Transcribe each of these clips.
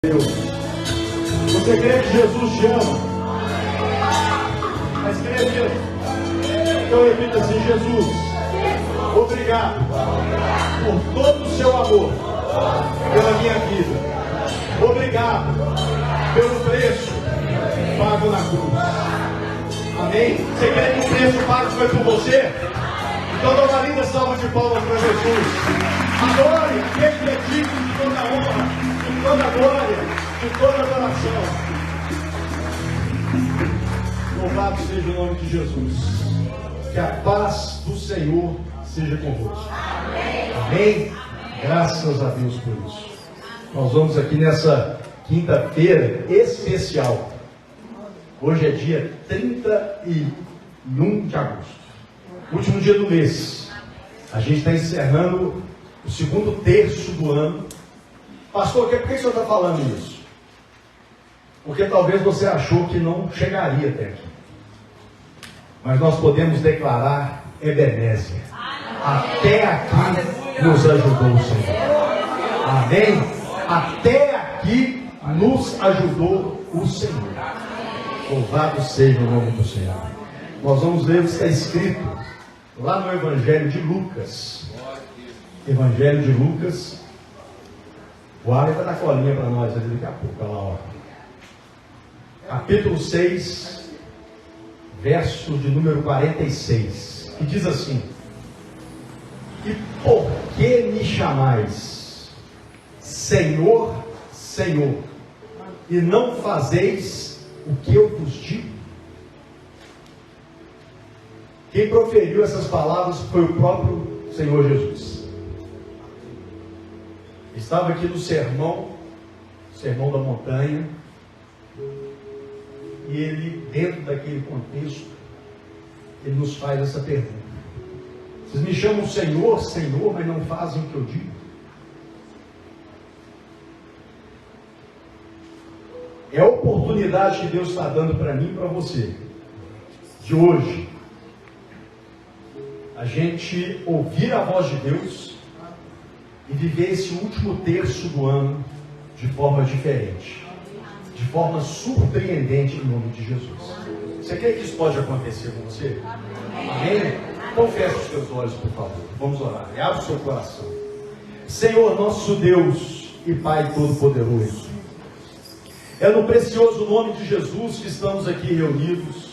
Deus. Você crê que Jesus te ama? Mas crê mesmo. Então repita assim: Jesus, obrigado por todo o seu amor pela minha vida. Obrigado pelo preço pago na cruz. Amém? Você crê que o preço pago foi por você? Então dá uma linda salva de palmas para Jesus. Adore aquele que é digno de toda honra, de toda glória, de toda adoração. Louvado seja o nome de Jesus. Que a paz do Senhor seja convosco. Amém. Amém? Graças a Deus por isso. Nós vamos aqui nessa quinta-feira especial. Hoje é dia 31 de agosto. Último dia do mês. A gente está encerrando o segundo terço do ano. Pastor, por que o senhor está falando isso? Porque talvez você achou que não chegaria até aqui. Mas nós podemos declarar Ebenezer. Até aqui nos ajudou o Senhor. Amém? Até aqui nos ajudou o Senhor. Louvado seja o nome do Senhor. Nós vamos ler o que está escrito lá no Evangelho de Lucas. Evangelho de Lucas. O Ari vai dar colinha para nós ali daqui a pouco. Olha lá, ó. Capítulo 6, verso de número 46. Que diz assim: E por que me chamais Senhor, Senhor, e não fazeis o que eu vos digo? Quem proferiu essas palavras foi o próprio Senhor Jesus. Estava aqui no sermão da montanha, e ele, dentro daquele contexto, ele nos faz essa pergunta: vocês me chamam Senhor, Senhor, mas não fazem o que eu digo? É a oportunidade que Deus está dando para mim e para você, de hoje, a gente ouvir a voz de Deus e viver esse último terço do ano de forma diferente, de forma surpreendente, em nome de Jesus. Você crê que isso pode acontecer com você? Amém? Então feche os seus olhos, por favor. Vamos orar. E abre o seu coração. Senhor, nosso Deus e Pai Todo-Poderoso, é no precioso nome de Jesus que estamos aqui reunidos.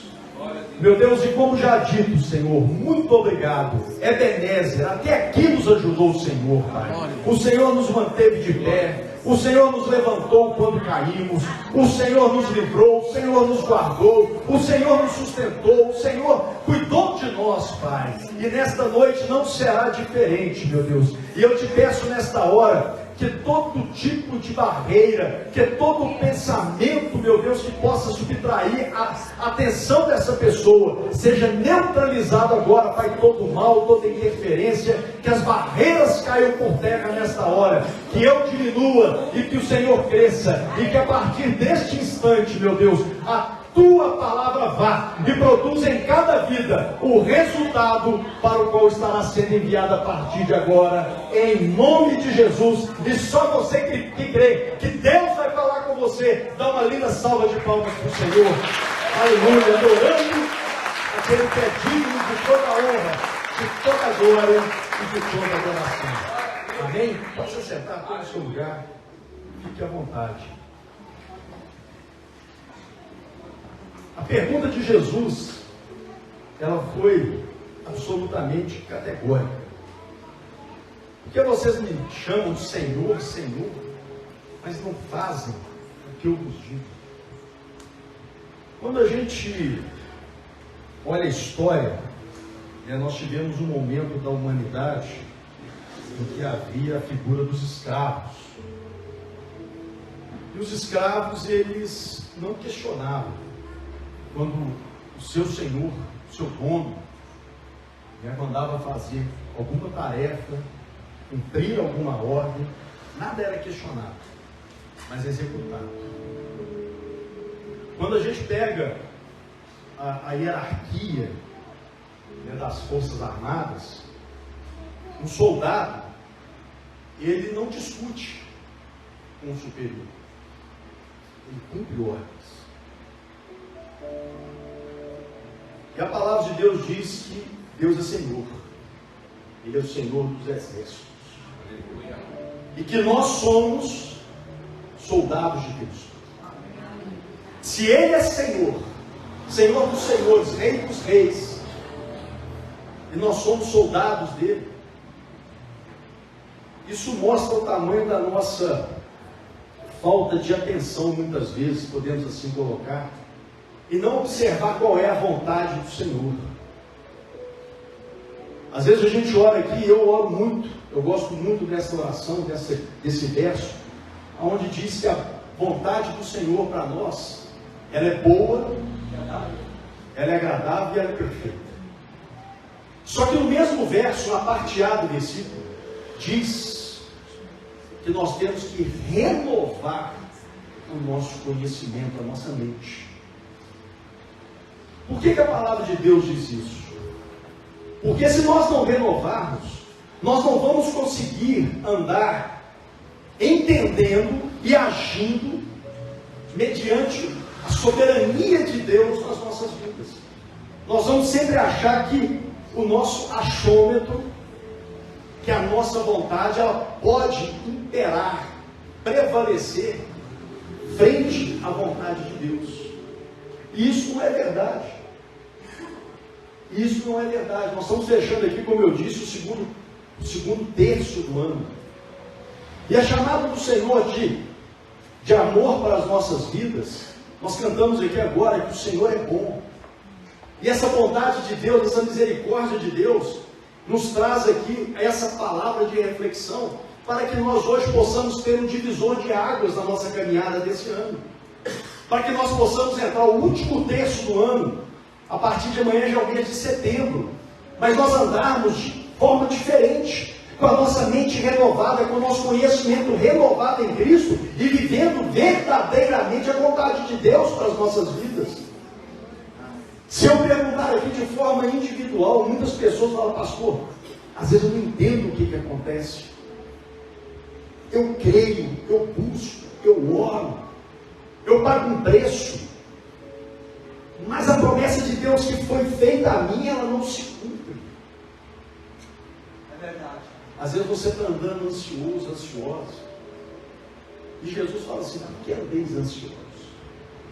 Meu Deus, e como já dito, Senhor, muito obrigado. Ebenezer, até aqui nos ajudou o Senhor, Pai. O Senhor nos manteve de pé. O Senhor nos levantou quando caímos. O Senhor nos livrou. O Senhor nos guardou. O Senhor nos sustentou. O Senhor cuidou de nós, Pai. E nesta noite não será diferente, meu Deus. E eu te peço nesta hora que todo tipo de barreira, que todo pensamento, meu Deus, que possa subtrair a atenção dessa pessoa, seja neutralizado agora, Pai, todo mal, toda interferência, que as barreiras caiam por terra nesta hora, que eu diminua e que o Senhor cresça, e que a partir deste instante, meu Deus, a tua palavra vá e produza em cada vida o resultado para o qual estará sendo enviada a partir de agora, em nome de Jesus. E só você que crê que Deus vai falar com você, dá uma linda salva de palmas para o Senhor. Aleluia, adorando aquele que é digno de toda honra, de toda glória e de toda adoração. Amém? Pode se sentar, tome o seu lugar, fique à vontade. A pergunta de Jesus, ela foi absolutamente categórica. Por que vocês me chamam de Senhor, Senhor, mas não fazem o que eu vos digo? Quando a gente olha a história, nós tivemos um momento da humanidade em que havia a figura dos escravos. E os escravos, eles não questionavam. Quando o seu senhor, o seu dono, mandava fazer alguma tarefa, cumprir alguma ordem, nada era questionado, mas executado. Quando a gente pega a hierarquia das Forças Armadas, um soldado, ele não discute com o superior. Ele cumpre ordens. E a palavra de Deus diz que Deus é Senhor. Ele é o Senhor dos exércitos. E que nós somos soldados de Cristo. Se Ele é Senhor, Senhor dos senhores, Rei dos reis, e nós somos soldados dele, isso mostra o tamanho da nossa falta de atenção, muitas vezes, podemos assim colocar, e não observar qual é a vontade do Senhor. Às vezes a gente ora aqui, eu oro muito, eu gosto muito dessa oração, desse verso, onde diz que a vontade do Senhor para nós, ela é boa, ela é agradável e ela é perfeita. Só que no mesmo verso, na parte A do versículo, diz que nós temos que renovar o nosso conhecimento, a nossa mente. Por que a palavra de Deus diz isso? Porque se nós não renovarmos, nós não vamos conseguir andar entendendo e agindo mediante a soberania de Deus nas nossas vidas. Nós vamos sempre achar que o nosso achômetro, que a nossa vontade, ela pode imperar, prevalecer frente à vontade de Deus. E isso não é verdade. Isso não é verdade. Nós estamos fechando aqui, como eu disse, o segundo terço do ano. E a chamada do Senhor de amor para as nossas vidas, nós cantamos aqui agora que o Senhor é bom. E essa bondade de Deus, essa misericórdia de Deus, nos traz aqui essa palavra de reflexão, para que nós hoje possamos ter um divisor de águas na nossa caminhada desse ano. Para que nós possamos entrar o último terço do ano, a partir de amanhã já é o mês de setembro, mas nós andarmos de forma diferente, com a nossa mente renovada, com o nosso conhecimento renovado em Cristo, e vivendo verdadeiramente a vontade de Deus para as nossas vidas. Se eu perguntar aqui de forma individual, muitas pessoas falam: pastor, às vezes eu não entendo o que acontece. Eu creio, eu busco, eu oro, eu pago um preço, mas a promessa de Deus que foi feita a mim, ela não se cumpre. É verdade. Às vezes você está andando ansioso, ansiosa, e Jesus fala assim: por que andeis ansiosos?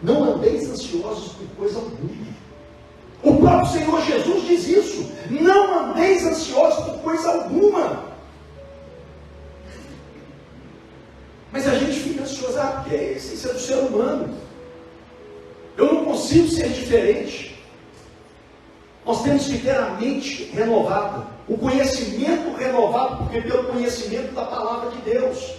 Não andeis ansiosos por coisa alguma. O próprio Senhor Jesus diz isso: não andeis ansiosos por coisa alguma. Mas a gente fica ansioso, porque é a essência do ser humano. Eu não consigo ser diferente. Nós temos que ter a mente renovada, o conhecimento renovado, porque pelo conhecimento da palavra de Deus,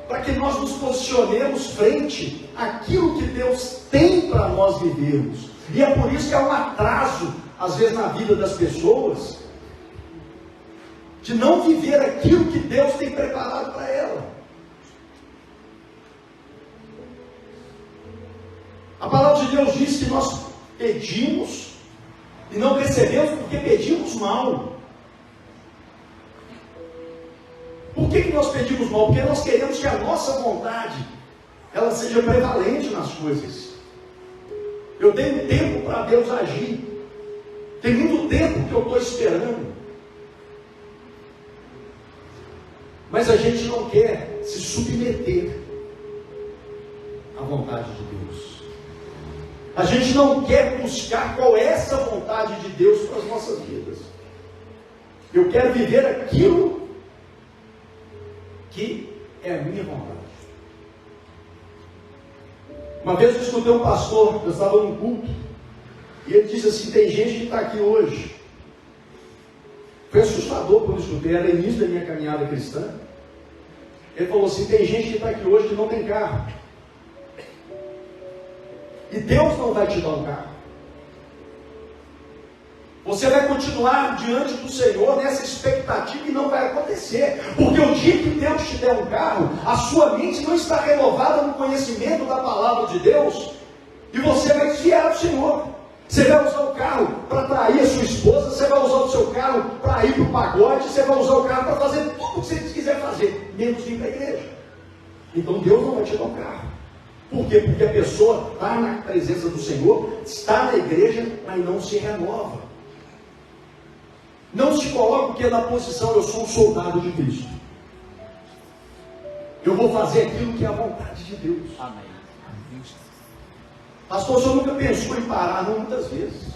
para que nós nos posicionemos frente àquilo que Deus tem para nós vivermos. E é por isso que há um atraso, às vezes, na vida das pessoas, de não viver aquilo que Deus tem preparado para ela. A palavra de Deus diz que nós pedimos e não recebemos porque pedimos mal. Por que nós pedimos mal? Porque nós queremos que a nossa vontade ela seja prevalente nas coisas. Eu tenho tempo para Deus agir. Tem muito tempo que eu estou esperando. Mas a gente não quer se submeter à vontade de Deus. A gente não quer buscar qual é essa vontade de Deus para as nossas vidas. Eu quero viver aquilo que é a minha vontade. Uma vez eu escutei um pastor, eu estava num culto, e ele disse assim: tem gente que está aqui hoje. Foi assustador quando eu escutei, era início da minha caminhada cristã. Ele falou assim: tem gente que está aqui hoje que não tem carro. E Deus não vai te dar um carro. Você vai continuar diante do Senhor nessa expectativa e não vai acontecer. Porque o dia que Deus te der um carro, a sua mente não está renovada no conhecimento da palavra de Deus, e você vai desviar do Senhor. Você vai usar o carro para trair a sua esposa, você vai usar o seu carro para ir para o pagode, você vai usar o carro para fazer tudo o que você quiser fazer, menos vir para a igreja. Então Deus não vai te dar um carro. Por quê? Porque a pessoa está na presença do Senhor, está na igreja, mas não se renova. Não se coloca o que na posição, eu sou um soldado de Cristo. Eu vou fazer aquilo que é a vontade de Deus. Amém. Pastor, o senhor nunca pensou em parar? Não, muitas vezes.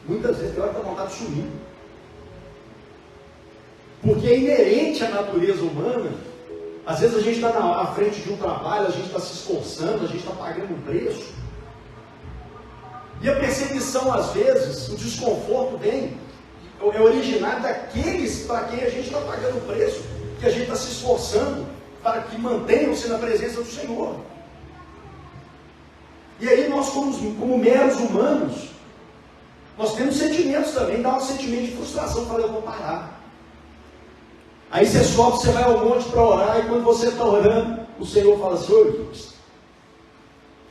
Muitas vezes tem hora que dá vontade de sumir. Porque é inerente à natureza humana. Às vezes a gente está à frente de um trabalho, a gente está se esforçando, a gente está pagando um preço. E a perseguição, às vezes, o desconforto vem, é originado daqueles para quem a gente está pagando o preço, que a gente está se esforçando para que mantenham-se na presença do Senhor. E aí nós, como meros humanos, nós temos sentimentos também, dá um sentimento de frustração, fala, eu vou parar. Aí você sobe, você vai ao monte para orar, e quando você está orando, o Senhor fala assim, oi,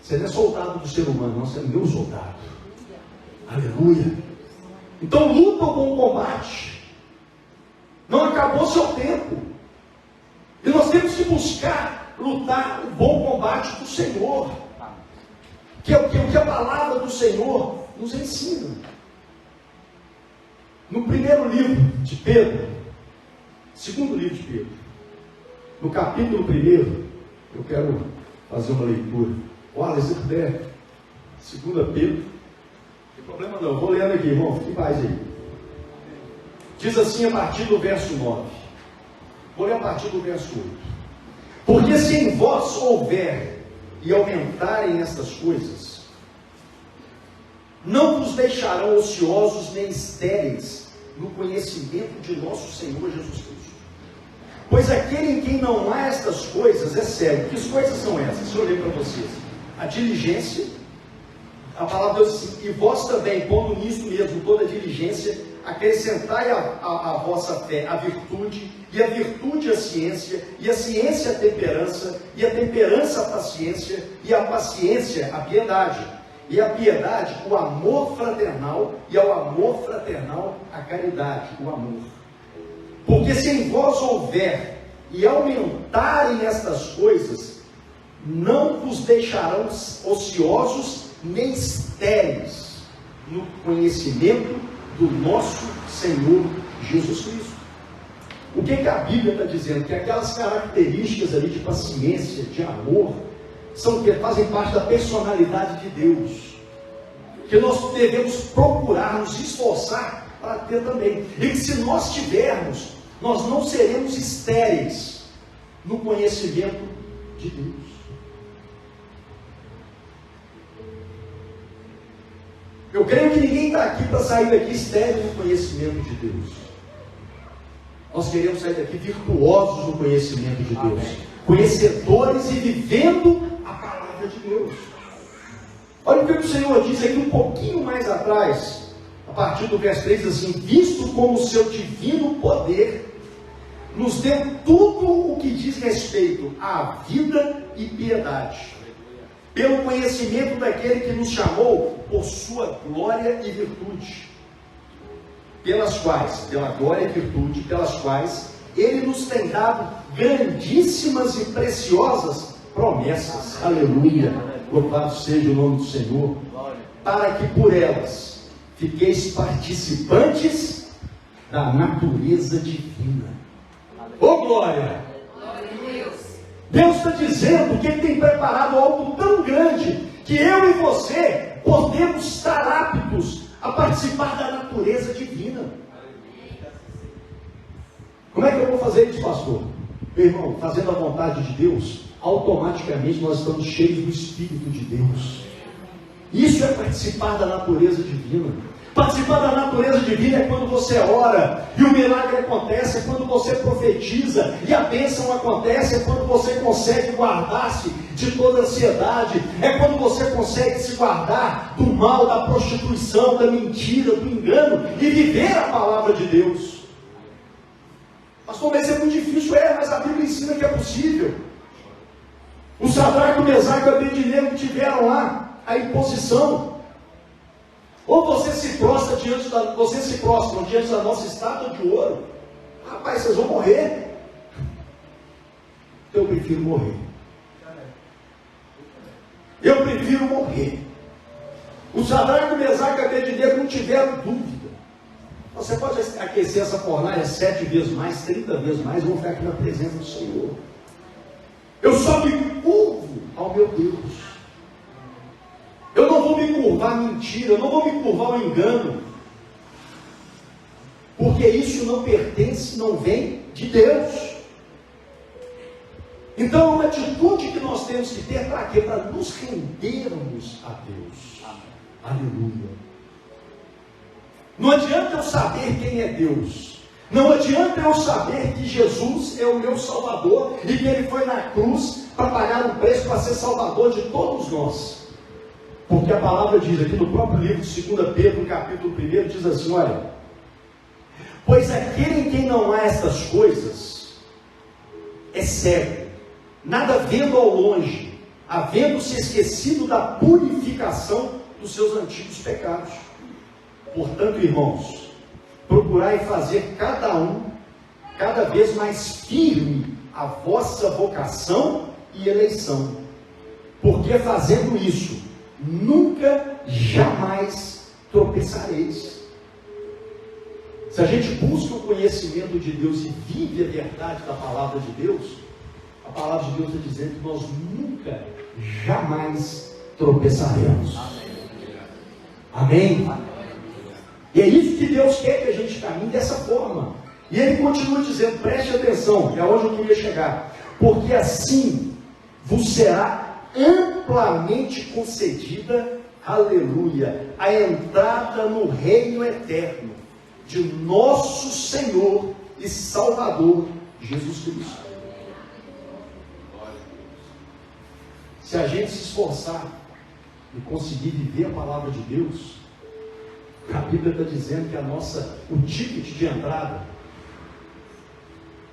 você não é soldado do ser humano, não, você é meu soldado. Aleluia. Então luta o bom combate. Não acabou seu tempo. E nós temos que buscar lutar o bom combate do Senhor. Que é o que a palavra do Senhor nos ensina. No primeiro livro de Pedro, segundo livro de Pedro, no capítulo 1, eu quero fazer uma leitura. Olha, se puder, 2 Pedro, não tem problema não, eu vou lendo aqui, irmão, fique em paz aí. Diz assim a partir do verso 9, vou ler a partir do verso 8. Porque se em vós houver e aumentarem estas coisas, não vos deixarão ociosos nem estéreis no conhecimento de nosso Senhor Jesus Cristo. Pois aquele em quem não há estas coisas é cego. Que coisas são essas? Deixa eu ler para vocês. A diligência, a palavra de Deus diz assim, e vós também, pondo nisso mesmo toda a diligência, acrescentai a vossa fé a virtude, e a virtude a ciência, e a ciência a temperança, e a temperança a paciência, e a paciência a piedade, e a piedade o amor fraternal, e ao amor fraternal a caridade, o amor. Porque se em vós houver e aumentarem estas coisas, não vos deixarão ociosos nem estéreis no conhecimento do nosso Senhor Jesus Cristo. O que a Bíblia está dizendo? Que aquelas características ali de paciência, de amor, são que fazem parte da personalidade de Deus, que nós devemos procurar nos esforçar para ter também, e que se nós tivermos, nós não seremos estéreis no conhecimento de Deus. Eu creio que ninguém está aqui para sair daqui estéril no conhecimento de Deus. Nós queremos sair daqui virtuosos no conhecimento de Deus. Amém. Conhecedores e vivendo a palavra de Deus. Olha o que o Senhor diz aqui um pouquinho mais atrás, a partir do verso 3, assim, visto como o seu divino poder nos deu tudo o que diz respeito à vida e piedade, pelo conhecimento daquele que nos chamou por sua glória e virtude, pelas quais, pela glória e virtude, pelas quais ele nos tem dado grandíssimas e preciosas promessas. Aleluia! Louvado seja o nome do Senhor, para que por elas fiqueis participantes da natureza divina. Ô glória! Deus está dizendo que Ele tem preparado algo tão grande que eu e você podemos estar aptos a participar da natureza divina. Como é que eu vou fazer isso, pastor? Meu irmão, fazendo a vontade de Deus, automaticamente nós estamos cheios do Espírito de Deus. Isso é participar da natureza divina. Participar da natureza divina é quando você ora e o milagre acontece, é quando você profetiza e a bênção acontece, é quando você consegue guardar-se de toda ansiedade, é quando você consegue se guardar do mal, da prostituição, da mentira, do engano e viver a palavra de Deus. Pastor, mas é muito difícil, mas a Bíblia ensina que é possível. O Sadraque, o Mesaque e o Abednego tiveram lá a imposição. Ou vocês se prostram diante da nossa estátua de ouro, rapaz, vocês vão morrer. então eu prefiro morrer. Eu prefiro morrer. O Sadraque, Mesaque e Abednego não tiveram dúvida. Você pode aquecer essa fornalha 7 vezes mais, 30 vezes mais, vão ficar aqui na presença do Senhor. Eu só me curvo ao meu Deus. Eu não vou me curvar à mentira, eu não vou me curvar ao engano. Porque isso não pertence, não vem de Deus. Então é uma atitude que nós temos que ter para quê? Para nos rendermos a Deus. Aleluia. Não adianta eu saber quem é Deus. Não adianta eu saber que Jesus é o meu Salvador e que Ele foi na cruz para pagar um preço para ser Salvador de todos nós. Porque a palavra diz aqui no próprio livro de 2 Pedro, no capítulo 1, diz assim, olha: pois aquele em quem não há estas coisas é cego, nada vendo ao longe, havendo-se esquecido da purificação dos seus antigos pecados. Portanto, irmãos, procurai fazer cada vez mais firme a vossa vocação e eleição, porque fazendo isso, nunca, jamais tropeçareis. Se a gente busca o conhecimento de Deus e vive a verdade da palavra de Deus, a palavra de Deus está dizendo que nós nunca, jamais tropeçaremos. Amém? E é isso que Deus quer que a gente caminhe dessa forma. E Ele continua dizendo, preste atenção, é onde eu queria chegar. Porque assim vos será amplamente concedida, aleluia, a entrada no reino eterno de nosso Senhor e Salvador Jesus Cristo. Se a gente se esforçar e conseguir viver a palavra de Deus, a Bíblia está dizendo que o ticket de entrada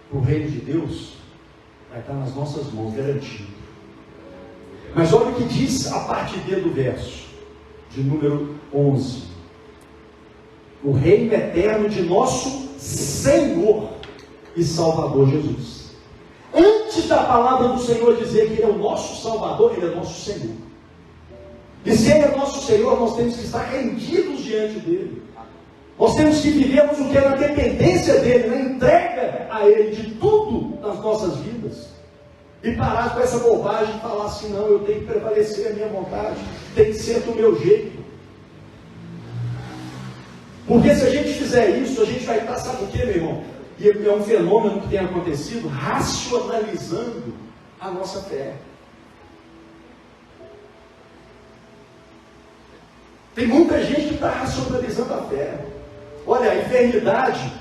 para o reino de Deus vai estar nas nossas mãos, garantido. Mas olha o que diz a parte D do verso, de número 11. O reino eterno de nosso Senhor e Salvador Jesus. Antes da palavra do Senhor dizer que Ele é o nosso Salvador, Ele é nosso Senhor. E se Ele é nosso Senhor, nós temos que estar rendidos diante dEle. Nós temos que vivermos o que é na dependência dEle, na entrega a Ele de tudo nas nossas vidas. E parar com essa bobagem e falar assim, não, eu tenho que prevalecer a minha vontade, tem que ser do meu jeito. Porque se a gente fizer isso, a gente vai estar, sabe o que, meu irmão? E é um fenômeno que tem acontecido, racionalizando a nossa fé. Tem muita gente que está racionalizando a fé. Olha, a enfermidade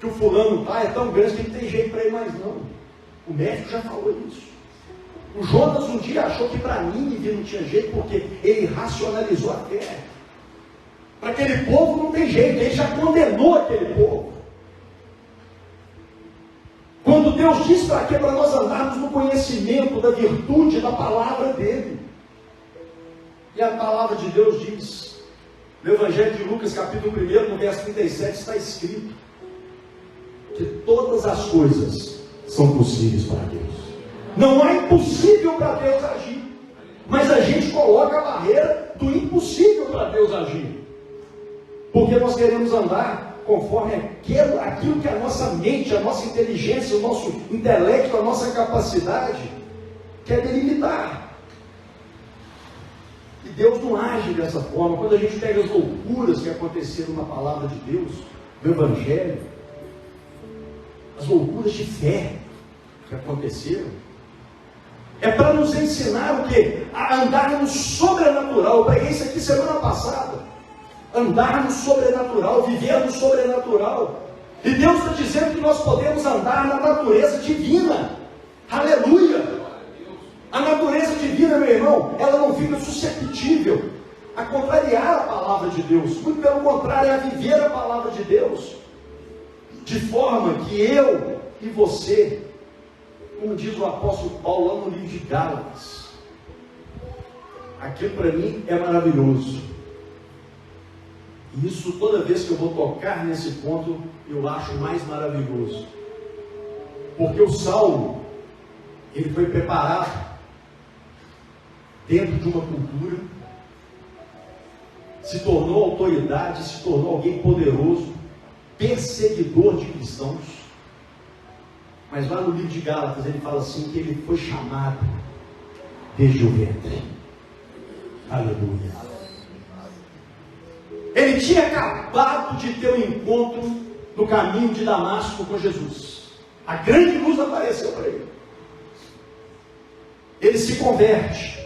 que o fulano está é tão grande que não tem jeito para ele mais não. O médico já falou isso. O Jonas um dia achou que para Nínive não tinha jeito porque ele racionalizou a fé. Para aquele povo não tem jeito, ele já condenou aquele povo. Quando Deus diz para quê? Para nós andarmos no conhecimento da virtude da palavra dele. E a palavra de Deus diz, no Evangelho de Lucas, capítulo 1, no verso 37, está escrito que todas as coisas são possíveis para Deus. Não há impossível para Deus agir, mas a gente coloca a barreira do impossível para Deus agir, porque nós queremos andar conforme aquilo que a nossa mente, a nossa inteligência, o nosso intelecto, a nossa capacidade quer delimitar. E Deus não age dessa forma. Quando a gente pega as loucuras que aconteceram na palavra de Deus, no Evangelho, as loucuras de fé que aconteceram, é para nos ensinar o quê? A andar no sobrenatural. Eu preguei isso aqui semana passada. Andar no sobrenatural, viver no sobrenatural. E Deus está dizendo que nós podemos andar na natureza divina. Aleluia! A natureza divina, meu irmão, ela não fica susceptível a contrariar a palavra de Deus. Muito pelo contrário, é a viver a palavra de Deus. De forma que eu e você, como diz o apóstolo Paulo lá no livro de Gálatas, aquilo para mim é maravilhoso. E isso, toda vez que eu vou tocar nesse ponto, eu acho mais maravilhoso. Porque o Saulo, Ele foi preparado dentro de uma cultura, se tornou autoridade, se tornou alguém poderoso, perseguidor de cristãos. Mas lá no livro de Gálatas ele fala assim, que ele foi chamado desde o ventre. Aleluia. Ele tinha acabado de ter um encontro no caminho de Damasco com Jesus. A grande luz apareceu para ele. Ele se converte.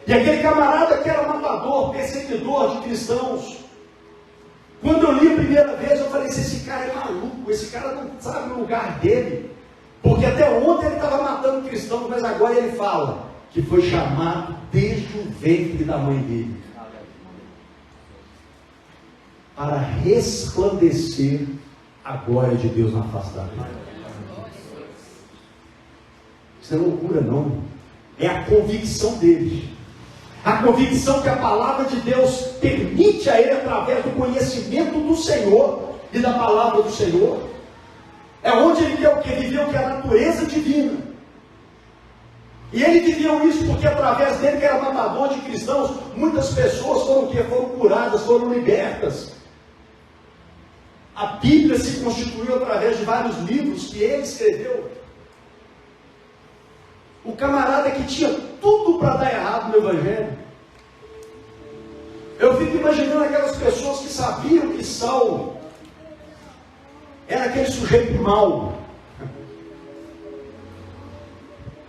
E aquele camarada que era matador, perseguidor de cristãos, quando eu li a primeira vez, eu falei assim, esse cara é maluco, esse cara não sabe o lugar dele. Porque até ontem ele estava matando cristãos, mas agora ele fala que foi chamado desde o ventre da mãe dele para resplandecer a glória de Deus na face da terra. Isso não é loucura não, é a convicção dele, a convicção que a palavra de Deus permite a ele através do conhecimento do Senhor e da palavra do Senhor. É onde ele quer o que? Viveu o que? A natureza divina. E ele viveu isso porque através dele, que era matador de cristãos, muitas pessoas foram o que? Foram curadas, foram libertas. A Bíblia se constituiu através de vários livros que ele escreveu. O camarada que tinha tudo para dar errado no Evangelho. Eu fico imaginando aquelas pessoas que sabiam que Saulo era aquele sujeito mau.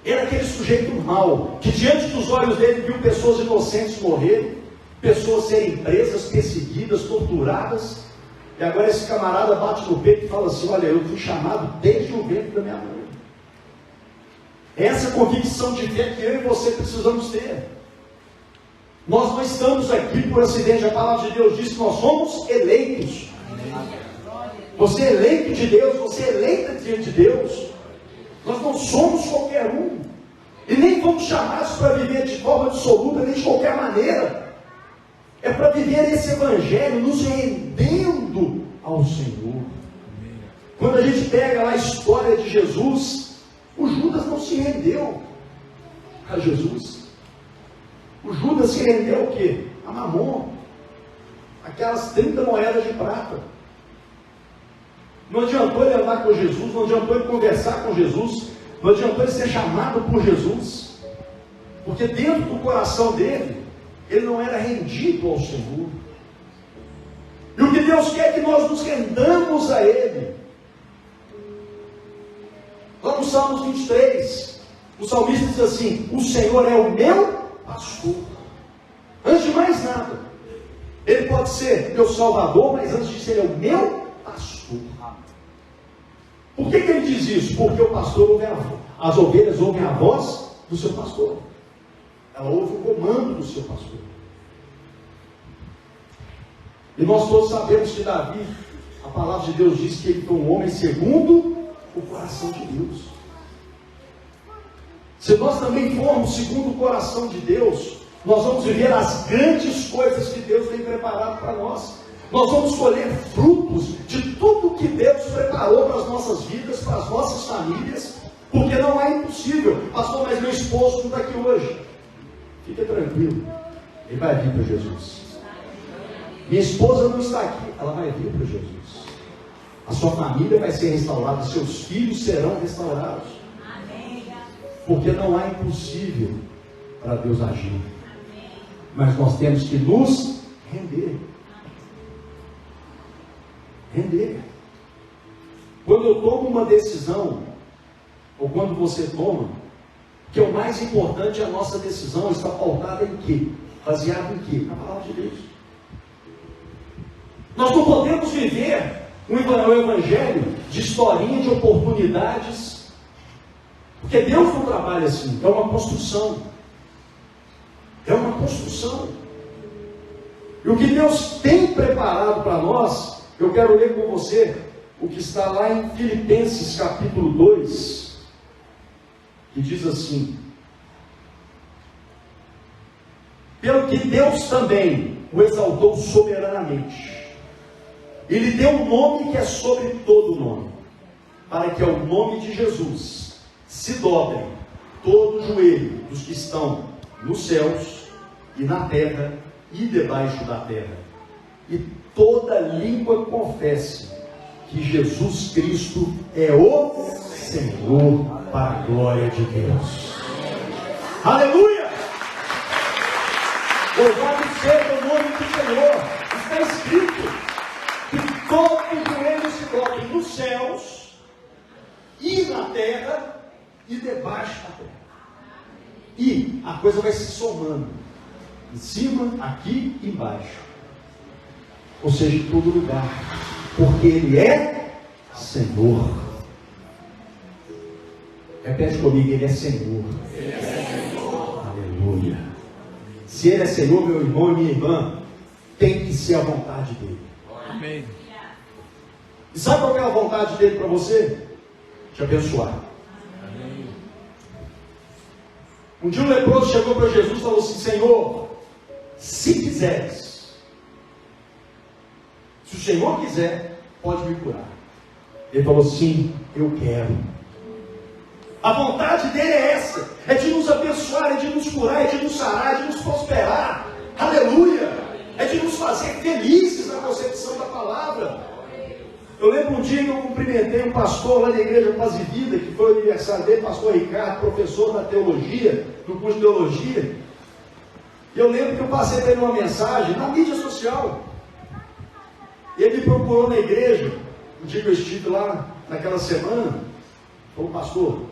Era aquele sujeito mau, que diante dos olhos dele viu pessoas inocentes morrerem, pessoas serem presas, perseguidas, torturadas. E agora esse camarada bate no peito e fala assim, olha, eu fui chamado desde o ventre da minha mãe. Essa convicção de fé que eu e você precisamos ter. Nós não estamos aqui por acidente. A palavra de Deus diz que nós somos eleitos. Você é eleito de Deus, você é eleita diante de Deus. Nós não somos qualquer um. E nem fomos chamados para viver de forma absoluta, nem de qualquer maneira. É para viver esse Evangelho, nos rendendo ao Senhor. Quando a gente pega lá a história de Jesus, o Judas não se rendeu a Jesus. O Judas se rendeu o quê? A Mamon. Aquelas 30 moedas de prata. Não adiantou ele andar com Jesus, não adiantou ele conversar com Jesus, não adiantou ele ser chamado por Jesus, porque dentro do coração dele, ele não era rendido ao Senhor. E o que Deus quer é que nós nos rendamos a Ele. Lá no Salmos 23, o salmista diz assim, o Senhor é o meu pastor. Antes de mais nada, Ele pode ser meu Salvador, mas antes de ser, Ele é o meu pastor. Por que ele diz isso? Porque o pastor ouve as ovelhas ouvem a voz do seu pastor. Ela ouve o comando do seu pastor. E nós todos sabemos que Davi, a palavra de Deus diz que ele foi um homem segundo o coração de Deus. Se nós também formos segundo o coração de Deus, nós vamos viver as grandes coisas que Deus tem preparado para nós. Nós vamos colher frutos de tudo que Deus preparou para as nossas vidas, para as nossas famílias, porque não é impossível. Pastor, mas meu esposo não está aqui hoje. Fique tranquilo, ele vai vir para Jesus. Minha esposa não está aqui, ela vai vir para Jesus. A sua família vai ser restaurada, seus filhos serão restaurados. Porque não é impossível para Deus agir. Mas nós temos que nos render. Render. Quando eu tomo uma decisão, ou quando você toma, que é o mais importante, a nossa decisão está pautada em quê? Baseada em quê? Na palavra de Deus. Nós não podemos viver um evangelho de historinha, de oportunidades, porque Deus não trabalha assim. É uma construção. É uma construção. E o que Deus tem preparado para nós, eu quero ler com você o que está lá em Filipenses capítulo 2, que diz assim: pelo que Deus também o exaltou soberanamente, e lhe deu um nome que é sobre todo nome, para que ao nome de Jesus se dobrem todo joelho dos que estão nos céus e na terra e debaixo da terra, e toda língua confesse que Jesus Cristo é o Senhor, para a glória de Deus. Aleluia! Louvado seja o nome do Senhor. Está escrito que todo joelho se dobre nos céus e na terra e debaixo da terra. E a coisa vai se somando, em cima, aqui e embaixo, ou seja, em todo lugar, porque Ele é Senhor. Repete comigo, Ele é Senhor. Ele é Senhor. Aleluia. Se Ele é Senhor, meu irmão e minha irmã, tem que ser a vontade dEle. Amém. E sabe qual é a vontade dEle para você? Te abençoar. Amém. Um dia um leproso chegou para Jesus e falou assim: Senhor, se quiseres, se o Senhor quiser, pode me curar. Ele falou: sim, eu quero. A vontade dele é essa, é de nos abençoar, é de nos curar, é de nos sarar, é de nos prosperar. Aleluia! É de nos fazer felizes na concepção da palavra. Eu lembro um dia que eu cumprimentei um pastor lá na igreja Paz e Vida, que foi o aniversário dele, pastor Ricardo, professor da teologia, no curso de teologia. E eu lembro que eu passei para ele uma mensagem na mídia social. Ele me procurou na igreja, um dia que eu estive lá naquela semana, falou: pastor,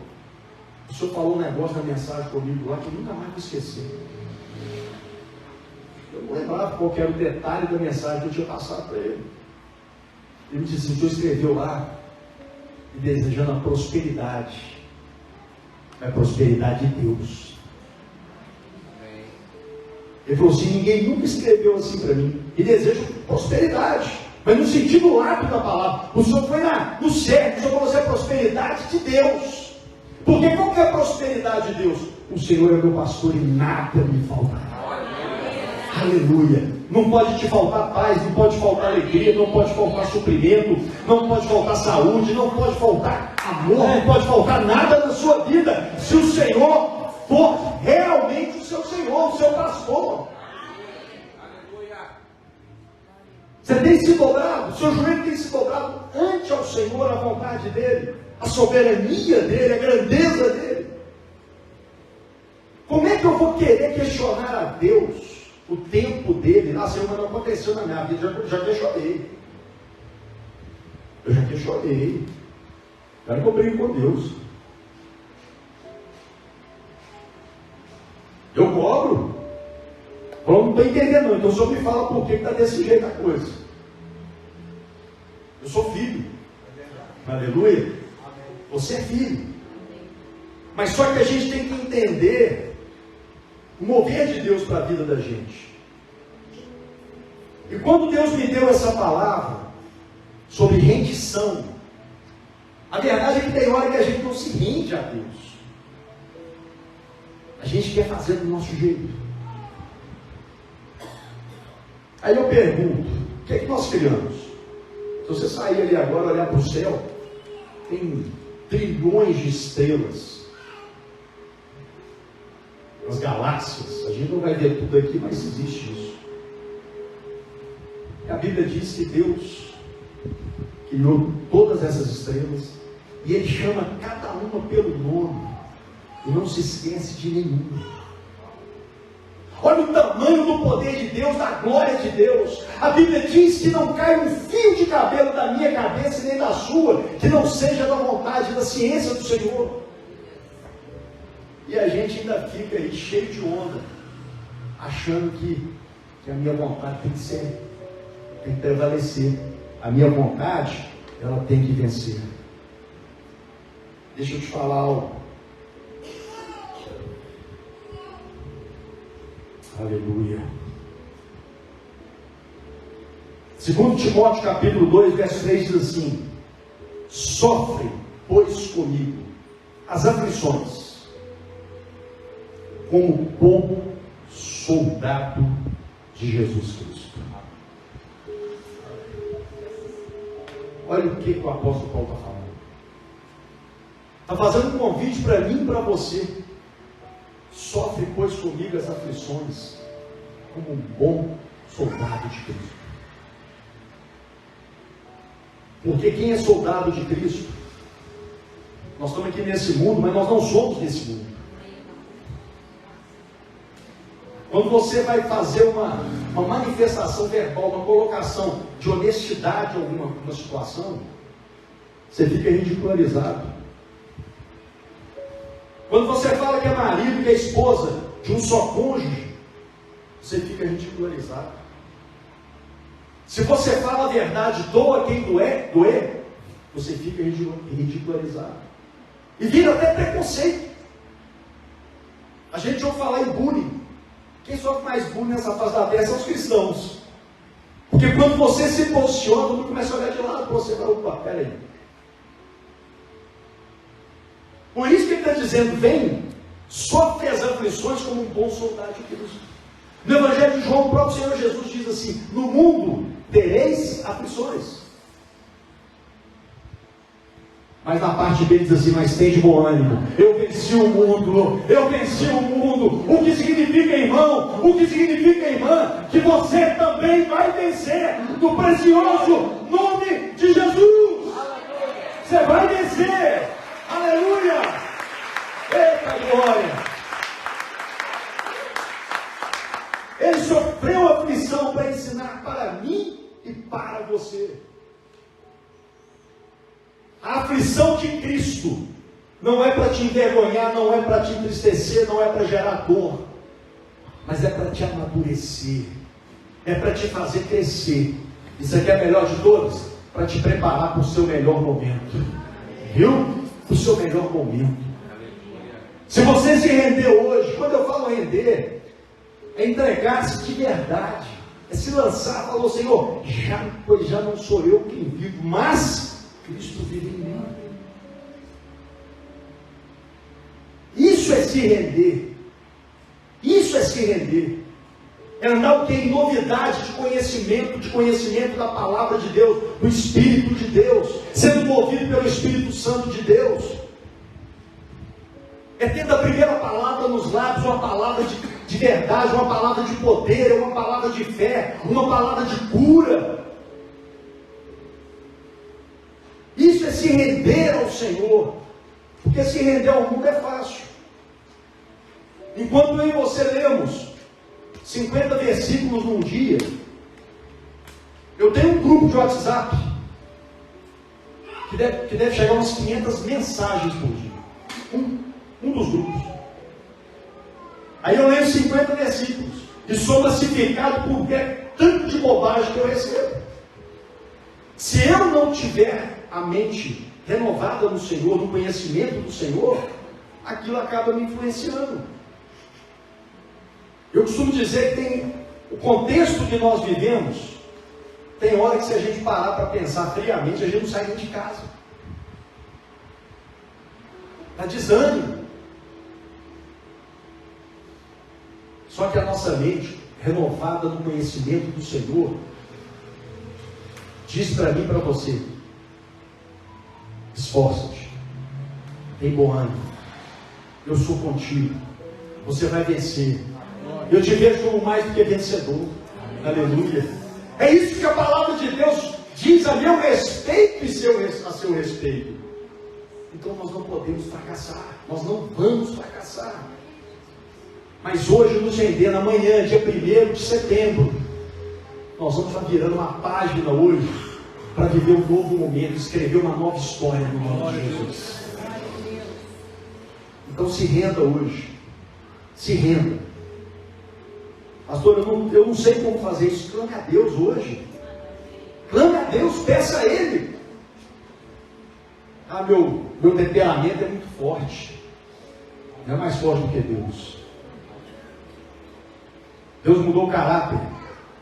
o senhor falou um negócio na mensagem comigo lá que eu nunca mais vou esquecer. Eu não lembrava qual era o detalhe da mensagem que eu tinha passado para ele. Ele me disse: o senhor escreveu lá, e desejando a prosperidade, a prosperidade de Deus. Ele falou assim: ninguém nunca escreveu assim para mim, e desejo prosperidade, mas no sentido lato da palavra. O senhor foi no certo, o senhor falou assim: a prosperidade de Deus. Porque qual que é a prosperidade de Deus? O Senhor é meu pastor e nada me faltará. Aleluia. Não pode te faltar paz, não pode faltar alegria, não pode faltar suprimento, não pode faltar saúde, não pode faltar amor, não pode faltar nada na sua vida, se o Senhor for realmente o seu Senhor, o seu pastor. Você tem se dobrado, o seu joelho tem se dobrado ante ao Senhor, a vontade dEle, a soberania dEle, a grandeza dEle. Como é que eu vou querer questionar a Deus o tempo dele? Nossa, não aconteceu na minha vida, eu já questionei. Eu já questionei. Quero que eu brigue com Deus. Eu cobro. Eu não estou entendendo não, então o senhor me fala por que está desse jeito a coisa. Eu sou filho. Aleluia. Você é filho. Mas só que a gente tem que entender o mover de Deus para a vida da gente. E quando Deus me deu essa palavra sobre rendição, a verdade é que tem hora que a gente não se rende a Deus. A gente quer fazer do nosso jeito. Aí eu pergunto: o que é que nós criamos? Se você sair ali agora, olhar para o céu, tem trilhões de estrelas, as galáxias. A gente não vai ver tudo aqui, mas existe isso. A Bíblia diz que Deus criou todas essas estrelas e Ele chama cada uma pelo nome e não se esquece de nenhuma. Olha o tamanho do poder de Deus, da glória de Deus. A Bíblia diz que não cai um fio de cabelo da minha cabeça nem da sua, que não seja da vontade, da ciência do Senhor. E a gente ainda fica aí cheio de onda, achando que a minha vontade tem que prevalecer. A minha vontade, ela tem que vencer. Deixa eu te falar algo. Aleluia. 2 Timóteo capítulo 2, verso 3 diz assim: sofre, pois, comigo as aflições, como bom soldado de Jesus Cristo. Olha o que o apóstolo Paulo está falando. Está fazendo um convite para mim e para você. Sofre, pois, comigo as aflições, como um bom soldado de Cristo. Porque quem é soldado de Cristo, nós estamos aqui nesse mundo, mas nós não somos desse mundo. Quando você vai fazer uma manifestação verbal, uma colocação de honestidade em alguma situação, você fica ridicularizado. Quando você fala que é marido, que é esposa de um só cônjuge, você fica ridicularizado. Se você fala a verdade, doa quem doer, você fica ridicularizado. E vira até preconceito. A gente ouve falar em bullying. Quem sofre mais bullying nessa face da terra são os cristãos. Porque quando você se posiciona, todo mundo começa a olhar de lado para você e fala, opa, peraí. Por isso que ele está dizendo, vem, sofre as aflições como um bom soldado de Cristo. No Evangelho de João, o próprio Senhor Jesus diz assim, no mundo tereis aflições. Mas na parte dele diz assim, mas tem de bom ânimo. Eu venci o mundo. Eu venci o mundo. O que significa, irmão? O que significa, irmã? Que você também vai vencer. No precioso nome de Jesus. Você vai vencer. Aleluia. Eita glória. Ele sofreu aflição para ensinar para mim e para você. A aflição de Cristo não é para te envergonhar, não é para te entristecer, não é para gerar dor, mas é para te amadurecer, é para te fazer crescer. Isso aqui é a melhor de todas, para te preparar para o seu melhor momento, viu? Para o seu melhor momento. Se você se render hoje, quando eu falo render, é entregar-se de verdade, é se lançar, falou, Senhor, pois já não sou eu quem vivo, mas Cristo vive em mim. Isso é se render. Isso é se render. É andar o que? Em novidade de conhecimento da palavra de Deus, do Espírito de Deus, sendo movido pelo Espírito Santo de Deus. É tendo a primeira palavra nos lábios, uma palavra de verdade, uma palavra de poder, uma palavra de fé, uma palavra de cura. Isso é se render ao Senhor, porque se render ao mundo é fácil. Enquanto eu e você lemos 50 versículos num dia, eu tenho um grupo de WhatsApp que deve chegar a umas 500 mensagens por dia. Um dos grupos. Aí eu leio 50 versículos e sou classificado por tanto de bobagem que eu recebo. Se eu não tiver a mente renovada no Senhor, no conhecimento do Senhor, aquilo acaba me influenciando. Eu costumo dizer que tem o contexto que nós vivemos, tem hora que se a gente parar para pensar friamente, a gente não sai nem de casa. Dá desânimo. Só que a nossa mente, renovada no conhecimento do Senhor, diz para mim e para você, esforça-te, tem bom ânimo, eu sou contigo, você vai vencer, eu te vejo como mais do que vencedor. Aleluia. É isso que a palavra de Deus diz a meu respeito e a seu respeito. Então nós não podemos fracassar, nós não vamos fracassar. Mas hoje, nos rendendo, amanhã, dia 1º de setembro, nós vamos estar virando uma página hoje, para viver um novo momento, escrever uma nova história no nome de Jesus. Então se renda hoje, se renda. Pastor, eu não sei como fazer isso. Clame a Deus hoje, clame a Deus, peça a Ele. Meu temperamento é muito forte, não é mais forte do que Deus. Deus mudou o caráter.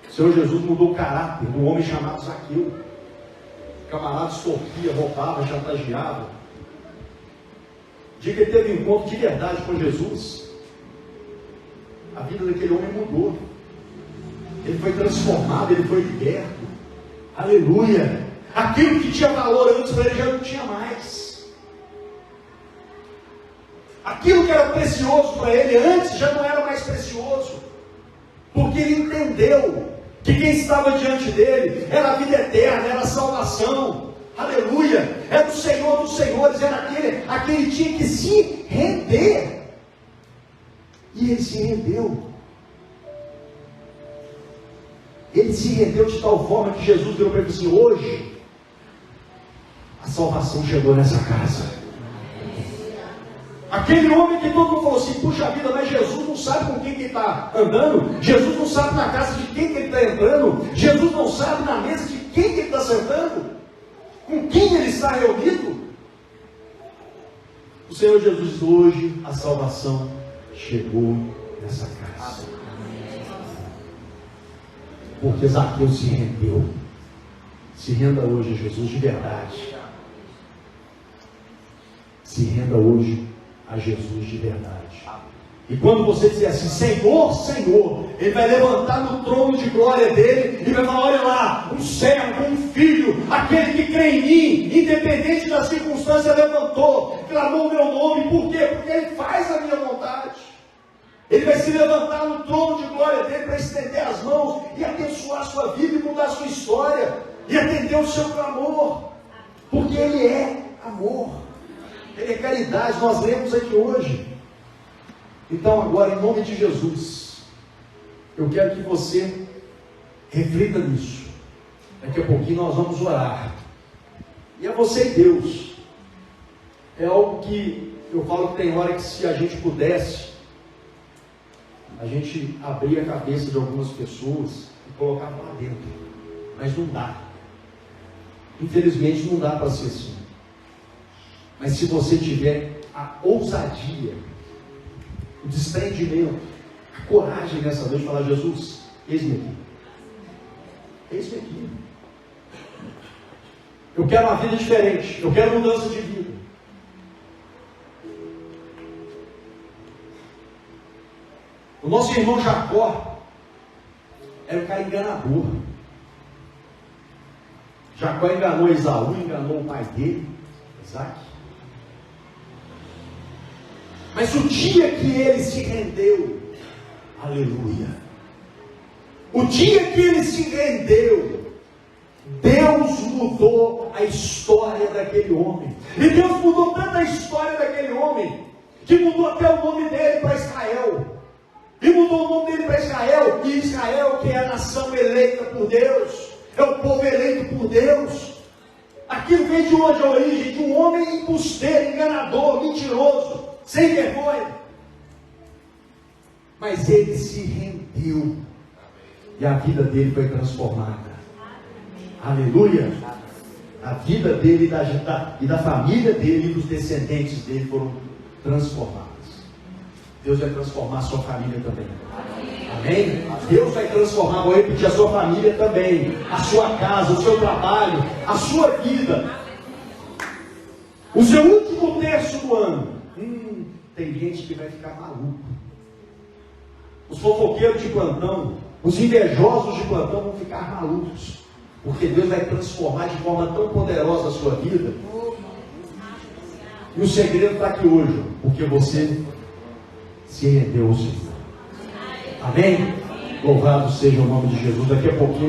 O Senhor Jesus mudou o caráter do homem chamado Zaqueu. O camarada extorquia, roubava, chantageava. O dia que ele teve um encontro de verdade com Jesus, a vida daquele homem mudou. Ele foi transformado, ele foi liberto. Aleluia! Aquilo que tinha valor antes para ele já não tinha mais. Aquilo que era precioso para ele antes já não era mais precioso. Porque ele entendeu que quem estava diante dele era a vida eterna, era a salvação. Aleluia! É do Senhor dos Senhores, era aquele tinha que se render. E ele se rendeu. Ele se rendeu de tal forma que Jesus deu para ele assim: hoje a salvação chegou nessa casa. Aquele homem que todo mundo falou assim: puxa vida, mas Jesus não sabe com quem que ele está andando, Jesus não sabe na casa de quem que ele está entrando, Jesus não sabe na mesa de quem que ele está sentando, com quem ele está reunido. O Senhor Jesus diz: hoje a salvação chegou nessa casa. Porque Zaqueu se rendeu. Se renda hoje a Jesus de verdade. Se renda hoje a Jesus de verdade. E quando você dizer assim: Senhor, Senhor, Ele vai levantar no trono de glória dele e vai falar: olha lá, um servo, um filho, aquele que crê em mim, independente da circunstância, levantou, clamou o meu nome. Por quê? Porque Ele faz a minha vontade. Ele vai se levantar no trono de glória dele para estender as mãos e abençoar a sua vida e mudar a sua história e atender o seu clamor, porque Ele é amor, Ele é caridade. Nós lemos aqui hoje. Então agora, em nome de Jesus, eu quero que você reflita nisso. Daqui a pouquinho nós vamos orar, e é você e Deus. É algo que eu falo que tem hora que, se a gente pudesse, a gente abrir a cabeça de algumas pessoas e colocar lá dentro, mas não dá. Infelizmente não dá para ser assim. Mas se você tiver a ousadia, o desprendimento, a coragem nessa noite de falar: Jesus, eis-me aqui. Eis-me aqui. Eu quero uma vida diferente, eu quero mudança de vida. O nosso irmão Jacó era um cara enganador. Jacó enganou Esaú, enganou o pai dele, Isaac. Mas o dia que ele se rendeu, aleluia, o dia que ele se rendeu, Deus mudou a história daquele homem. E Deus mudou tanto a história daquele homem, que mudou até o nome dele para Israel. E mudou o nome dele para Israel. E Israel, que é a nação eleita por Deus, é o povo eleito por Deus. Aquilo veio de onde? A origem de um homem embusteiro, enganador, mentiroso, sem vergonha. Mas ele se rendeu, e a vida dele foi transformada. Aleluia! A vida dele e da família dele e dos descendentes dele foram transformadas. Deus vai transformar a sua família também. Amém? Deus vai transformar, vou repetir, a sua família também, a sua casa, o seu trabalho, a sua vida. O seu último terço do ano. Tem gente que vai ficar maluco. Os fofoqueiros de plantão, os invejosos de plantão vão ficar malucos, porque Deus vai transformar de forma tão poderosa a sua vida. E o segredo está aqui hoje, porque você se rendeu ao Senhor. Amém? Louvado seja o nome de Jesus. Daqui a pouquinho